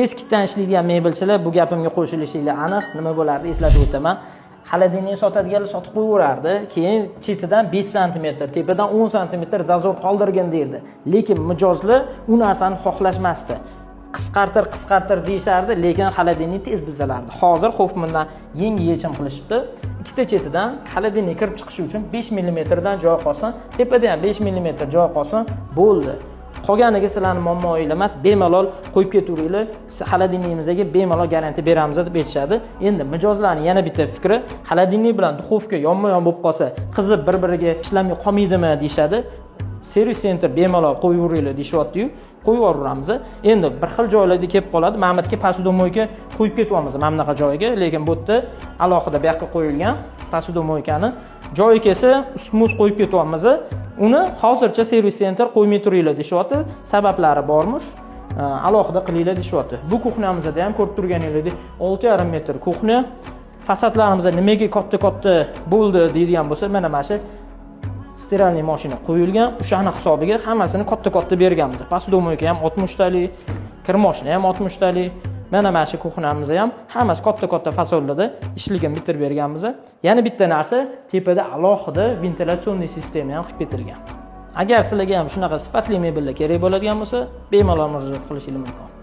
Eskidan ishlaydigan mebelchilar bu gapimga qo'shilishinglar aniq. Nima bo'lardi eslatib o'taman. Xolodilnik sotadiganlar sotib qo'yaverardi. Keyin chetidan 5 sm, tepadan 10 sm zazor qoldirgan derdi. Lekin mijozlar u narsani xohlashmasdi. Qisqartir deyishardi, lekin xolodilnik tez buzilardi. Hozir Hoffmandan yangi yechim qilishibdi. Ikkita chetidan xolodilnik kirib chiqishi uchun 5 mm dan joy qolsin, tepada ham 5 mm joy qolsin, bo'ldi. Qolganiga sizlarning muammoinglar emas, bemalol qo'yib ketaveringlar. Xolodilnikimizga bemalol garantiya beramiz deb aytishadi. Endi mijozlarning yana bitta fikri, xolodilnik bilan duxovka yonma-yon bo'lib qolsa, qizib bir-biriga ishlamay qolmaydimi deyshadi. Servis center bemalol qo'yaveringlar deyapti-yu, qo'yib yuboramiz. Endi bir xil joylarda kelib qoladi. Ma'mudga posudomoyka qo'yib ketyapmiz mana bunaqa joyga, lekin bu yerda alohida bu yoqqa qo'yilgan posudomoykani joyi kelsa ustma-ust qo'yib ketyapmiz. Uni hozircha servis center qo'ymay turinglar deyapti. Sabablari bormish. Alohida qilinglar deyapti. Bu kuxnyamizda ham ko'rib turganingizdek 6,5 metr kuxnya. Fasadlarimizda nimaga katta bo'ldi deydigan bo'lsa, mana shu steralniy mashina qo'yilgan, o'shani hisobiga hammasini katta berganmiz. Posudomoyka ham 60 talik, kir mashina ham 60 talik. Mana shu kuxnyamizda ham hammasi katta fasollarda ishligini bitirib berganmiz. Yana bitta narsa, tepada alohida ventilyatsioniy sistema ham qilib ketilgan. Agar sizlarga ham shunaqa sifatli mebellar kerak bo'ladigan bo'lsa, bemalol murojaat qilishingiz mumkin.